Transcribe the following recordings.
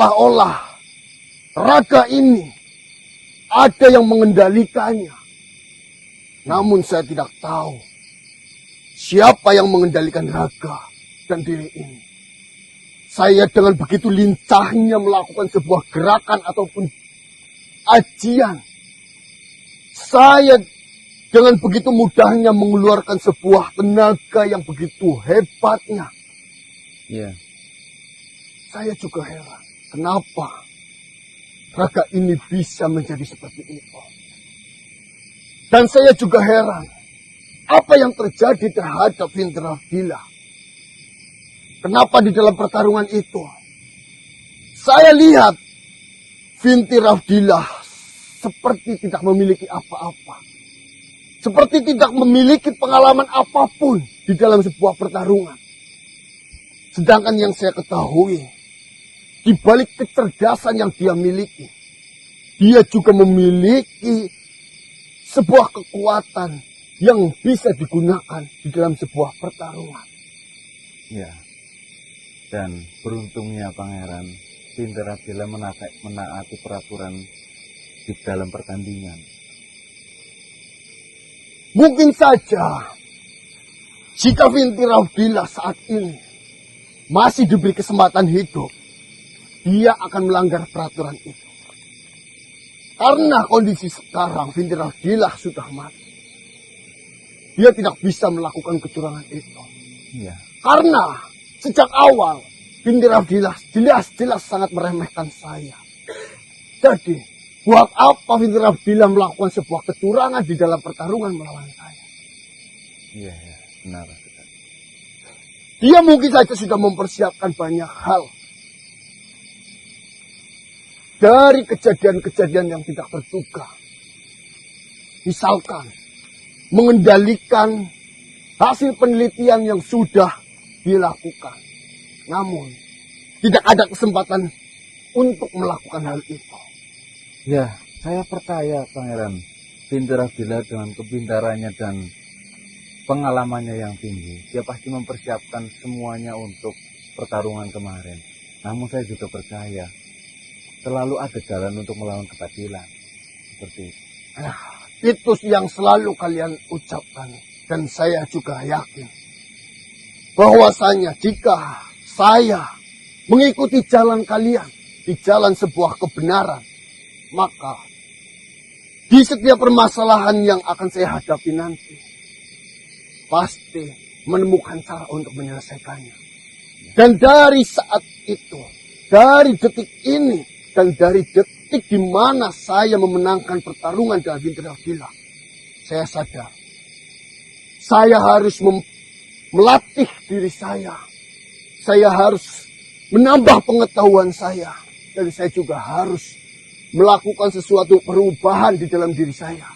seolah-olah raga ini ada yang mengendalikannya. Namun saya tidak tahu siapa yang mengendalikan raga dan diri ini. Saya dengan begitu lincahnya melakukan sebuah gerakan ataupun ajian. Saya dengan begitu mudahnya mengeluarkan sebuah tenaga yang begitu hebatnya. Iya. Saya juga heran, kenapa raga ini bisa menjadi seperti itu. Dan saya juga heran, apa yang terjadi terhadap Vinti Rafdilah. Kenapa di dalam pertarungan itu, saya lihat Vinti Rafdilah seperti tidak memiliki apa-apa. Seperti tidak memiliki pengalaman apapun di dalam sebuah pertarungan. Sedangkan yang saya ketahui, di balik kecerdasan yang dia miliki, dia juga memiliki sebuah kekuatan yang bisa digunakan di dalam sebuah pertarungan. Ya. Dan beruntungnya Pangeran, Vinti Rafdilah menaati peraturan di dalam pertandingan. Mungkin saja jika Vinti Rafdilah saat ini masih diberi kesempatan hidup, dia akan melanggar peraturan itu. Karena kondisi sekarang Vinti Rafdilah sudah mati. Dia tidak bisa melakukan kecurangan itu. Iya. Karena sejak awal Vinti Rafdilah jelas-jelas sangat meremehkan saya. Jadi, buat apa Vinti Rafdilah melakukan sebuah kecurangan di dalam pertarungan melawan saya? Iya, benar. Dia mungkin saja sudah mempersiapkan banyak hal. Dari kejadian-kejadian yang tidak terduga. Misalkan, mengendalikan hasil penelitian yang sudah dilakukan. Namun, tidak ada kesempatan untuk melakukan hal itu. Ya, saya percaya Pangeran Vinti Rafdilah dengan kepintarannya dan pengalamannya yang tinggi, dia pasti mempersiapkan semuanya untuk pertarungan kemarin. Namun saya juga percaya selalu ada jalan untuk melawan kebatilan. Seperti itu. Itu yang selalu kalian ucapkan. Dan saya juga yakin bahwasanya jika saya mengikuti jalan kalian di jalan sebuah kebenaran, maka di setiap permasalahan yang akan saya hadapi nanti, pasti menemukan cara untuk menyelesaikannya. Dan dari saat itu, dari detik ini, dan dari detik di mana saya memenangkan pertarungan dengan Vinti Rafdilah, saya sadar, saya harus melatih diri saya. Saya harus menambah pengetahuan saya. Dan saya juga harus melakukan sesuatu perubahan di dalam diri saya.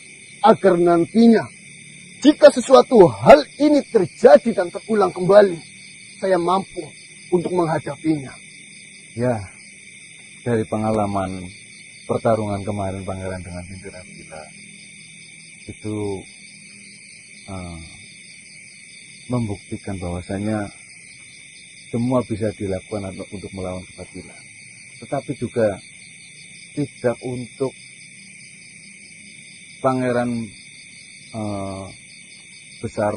Agar nantinya, jika sesuatu hal ini terjadi dan terulang kembali, saya mampu untuk menghadapinya. Ya, dari pengalaman pertarungan kemarin Pangeran dengan Vinti Rafdilah, itu membuktikan bahwasanya semua bisa dilakukan untuk melawan kebatilan. Tetapi juga tidak untuk Pangeran besar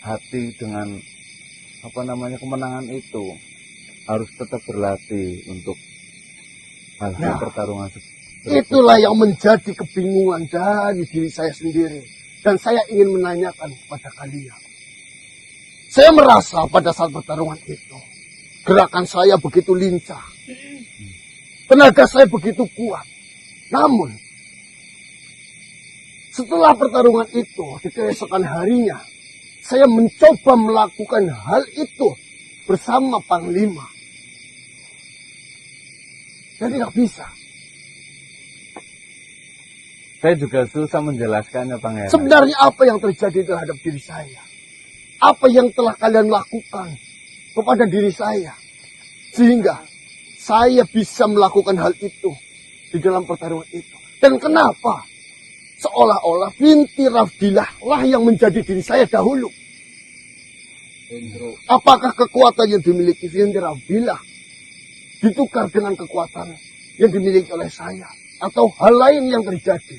hati dengan kemenangan itu. Harus tetap berlatih untuk hal-hal pertarungan itulah yang menjadi kebingungan dari diri saya sendiri. Dan saya ingin menanyakan kepada kalian. Saya merasa pada saat pertarungan itu, gerakan saya begitu lincah. Tenaga saya begitu kuat. Namun, setelah pertarungan itu, di keesokan harinya, saya mencoba melakukan hal itu bersama Panglima. Dan tidak bisa. Saya juga susah menjelaskannya, Pangeran. Sebenarnya apa yang terjadi terhadap diri saya? Apa yang telah kalian lakukan kepada diri saya? Sehingga saya bisa melakukan hal itu di dalam pertarungan itu. Dan kenapa? Seolah-olah Vinti Rafdilah lah yang menjadi diri saya dahulu. Apakah kekuatan yang dimiliki Vinti Rafdilah ditukar dengan kekuatan yang dimiliki oleh saya atau hal lain yang terjadi?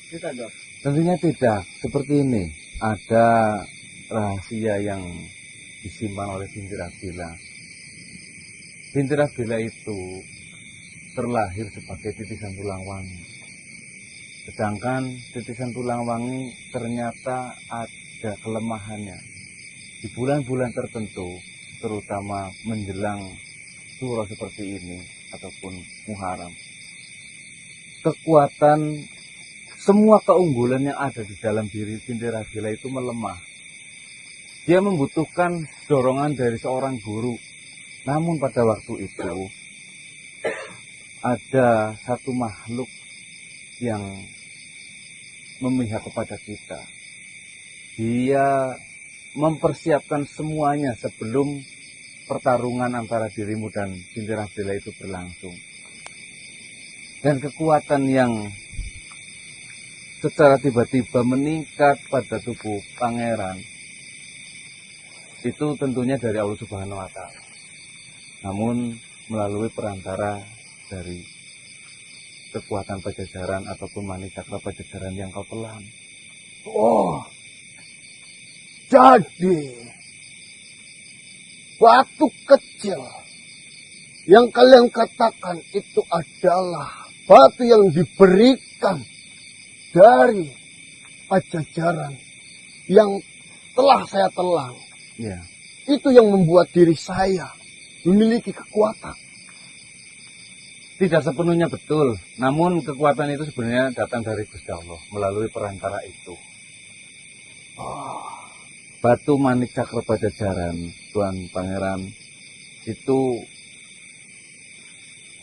Tidak, Dok. Tentunya tidak. Seperti ini, ada rahasia yang disimpan oleh Binti Rabila. Binti Rabila itu terlahir sebagai titisan tulang wangi. Sedangkan titisan tulang wangi ternyata ada kelemahannya. Di bulan-bulan tertentu, terutama menjelang suro seperti ini ataupun Muharram, kekuatan semua keunggulan yang ada di dalam diri Binti Rabila itu melemah. Dia membutuhkan dorongan dari seorang guru. Namun pada waktu itu ada satu makhluk yang memihak kepada kita. Dia mempersiapkan semuanya sebelum pertarungan antara dirimu dan Binti Rabila itu berlangsung. Dan kekuatan yang secara tiba-tiba meningkat pada tubuh pangeran itu tentunya dari Allah Subhanahu wa Ta'ala. Namun melalui perantara dari kekuatan Pajajaran ataupun Manicakra Pajajaran yang kau telan. Oh, jadi batu kecil yang kalian katakan itu adalah batu yang diberikan dari Pajajaran yang telah saya telan. Ya. Itu yang membuat diri saya memiliki kekuatan. Tidak sepenuhnya betul, namun kekuatan itu sebenarnya datang dari Gusti Allah melalui perantara itu. Batu Manik Cakra Pajajaran, Tuan Pangeran, itu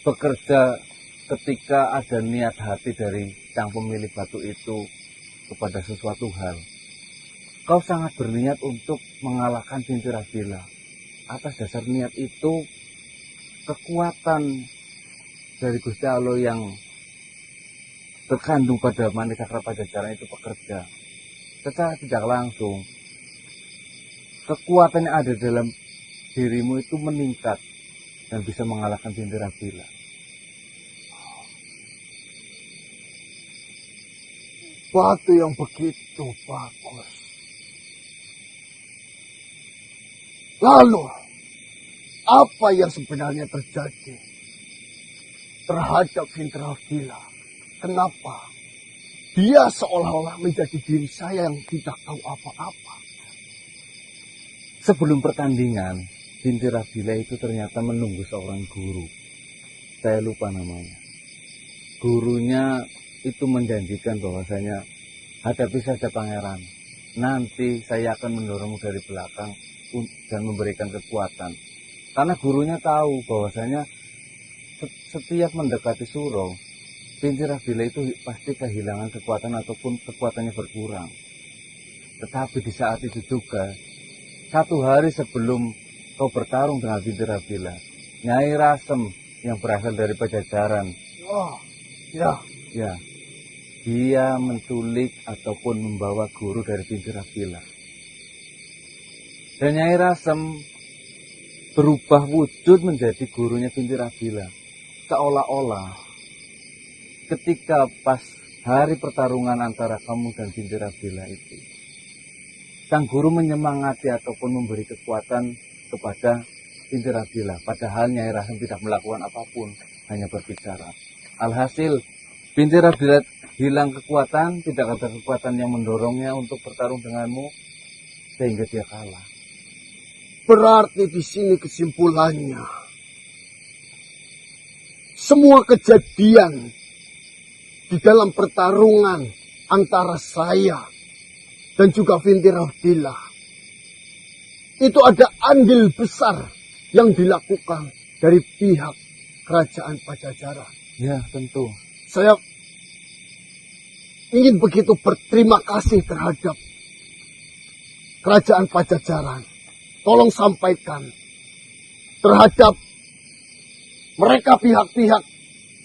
bekerja ketika ada niat hati dari sang pemilik batu itu kepada sesuatu hal. Kau sangat berniat untuk mengalahkan Binti Rabila. Atas dasar niat itu, kekuatan dari Gusti Allah yang terkandung pada Manik Cakra Pajajaran itu bekerja. Secara tidak langsung, kekuatan yang ada dalam dirimu itu meningkat dan bisa mengalahkan Binti Rabila. Batu yang begitu bagus. Lalu, apa yang sebenarnya terjadi terhadap Binti Rabila? Kenapa dia seolah-olah menjadi diri saya yang tidak tahu apa-apa? Sebelum pertandingan, Binti Rabila itu ternyata menunggu seorang guru. Saya lupa namanya. Gurunya itu menjanjikan bahwasanya hadapi saja pangeran. Nanti saya akan mendorongmu dari belakang dan memberikan kekuatan. Karena gurunya tahu bahwasanya setiap mendekati suro, Binti Rabila itu pasti kehilangan kekuatan ataupun kekuatannya berkurang. Tetapi di saat itu juga, satu hari sebelum kau bertarung dengan Binti Rabila, Nyai Rasem yang berasal dari Pajajaran, Oh, ya. ya, dia menculik ataupun membawa guru dari Binti Rabila. Dan Nyai Rasem berubah wujud menjadi gurunya Binti Rabila. Seolah-olah ketika pas hari pertarungan antara kamu dan Binti Rabila itu, sang guru menyemangati ataupun memberi kekuatan kepada Binti Rabila. Padahal Nyai Rasem tidak melakukan apapun, hanya berbicara. Alhasil, Binti Rabila hilang kekuatan, tidak ada kekuatan yang mendorongnya untuk bertarung denganmu, sehingga dia kalah. Berarti di sini kesimpulannya, semua kejadian di dalam pertarungan antara saya dan juga Binti Rabila itu ada andil besar yang dilakukan dari pihak kerajaan Pajajaran. Ya, tentu. Saya ingin begitu berterima kasih terhadap kerajaan Pajajaran. Tolong sampaikan terhadap mereka pihak-pihak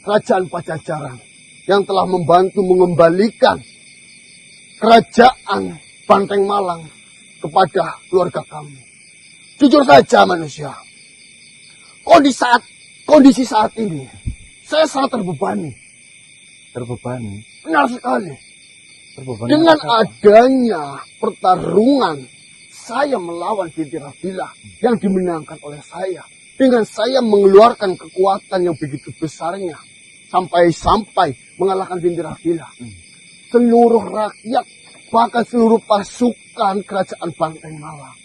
kerajaan Pajajaran yang telah membantu mengembalikan kerajaan Banteng Malang kepada keluarga kami. Jujur saja manusia, kok di saat kondisi saat ini, saya sangat terbebani. Terbebani. Benar sekali. Terbebani Dengan atas apa? adanya pertarungan saya melawan Fitrahillah yang dimenangkan oleh saya. Dengan saya mengeluarkan kekuatan yang begitu besarnya. Sampai-sampai mengalahkan Fitrahillah. Seluruh rakyat, bahkan seluruh pasukan kerajaan Banteng Malang.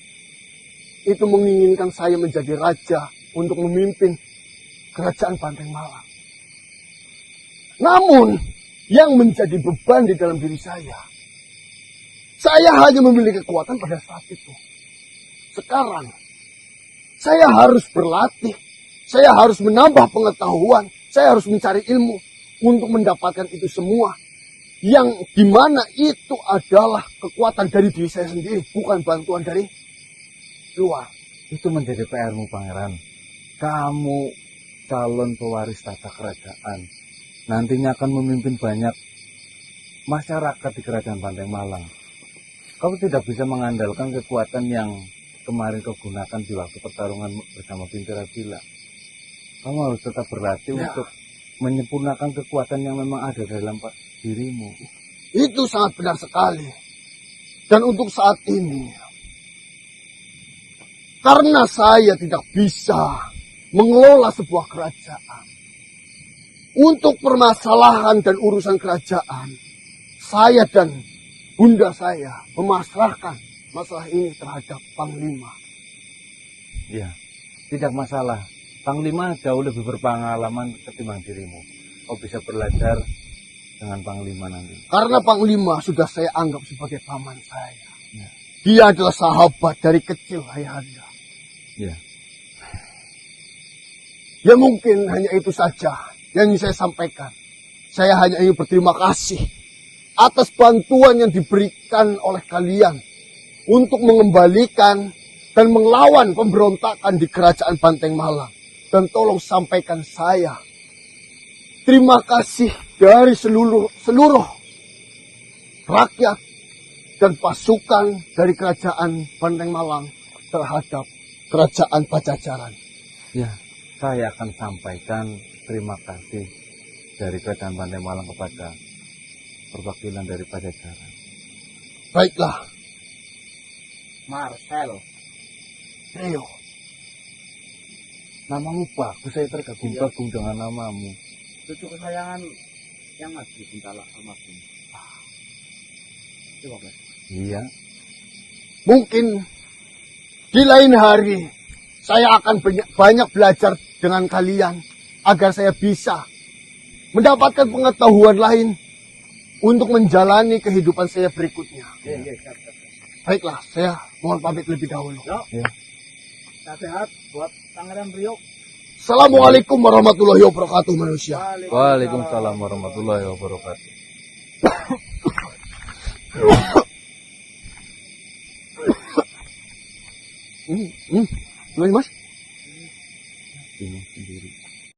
Itu menginginkan saya menjadi raja untuk memimpin kerajaan Banteng Malang. Namun, yang menjadi beban di dalam diri saya hanya memiliki kekuatan pada saat itu. Sekarang, saya harus berlatih, saya harus menambah pengetahuan, saya harus mencari ilmu untuk mendapatkan itu semua. Yang dimana itu adalah kekuatan dari diri saya sendiri, bukan bantuan dari luar. Itu menjadi PR-mu, Pangeran. Kamu calon pewaris tata kerajaan. Nantinya akan memimpin banyak masyarakat di kerajaan Banteng Malang. Kamu tidak bisa mengandalkan kekuatan yang kemarin kau gunakan di waktu pertarungan bersama Fitrahillah. Kamu harus tetap berlatih untuk menyempurnakan kekuatan yang memang ada dalam dirimu. Itu sangat benar sekali. Dan untuk saat ini, karena saya tidak bisa mengelola sebuah kerajaan, untuk permasalahan dan urusan kerajaan, saya dan bunda saya memasrahkan masalah ini terhadap Panglima. Ya, tidak masalah. Panglima jauh lebih berpengalaman ketimbang dirimu. Kau bisa belajar dengan Panglima nanti. Karena Panglima sudah saya anggap sebagai paman saya. Ya. Dia adalah sahabat dari kecil ayahanda. Ya. Ya mungkin hanya itu saja yang ingin saya sampaikan. Saya hanya ingin berterima kasih atas bantuan yang diberikan oleh kalian untuk mengembalikan dan melawan pemberontakan di kerajaan Banteng Malang. Dan tolong sampaikan saya terima kasih dari seluruh rakyat dan pasukan dari kerajaan Banteng Malang terhadap kerajaan Pajajaran. Ya, saya akan sampaikan terima kasih dari kerajaan Banteng Malang kepada perwakilan dari Pajajaran. Baiklah, Marcel, Rio. Namamu bagus, saya tergagum-gagum dengan namamu. cucu kesayangan yang mati Bintala almarhum. Coba Mas. Iya, Mungkin di lain hari saya akan banyak belajar dengan kalian agar saya bisa mendapatkan pengetahuan lain untuk menjalani kehidupan saya berikutnya. Siap. Baiklah, saya mohon pamit lebih dahulu. ya. Sehat buat Pangeran Priok. Assalamualaikum warahmatullahi wabarakatuh manusia. Waalaikumsalam warahmatullahi wabarakatuh. Gimana mas? Ini.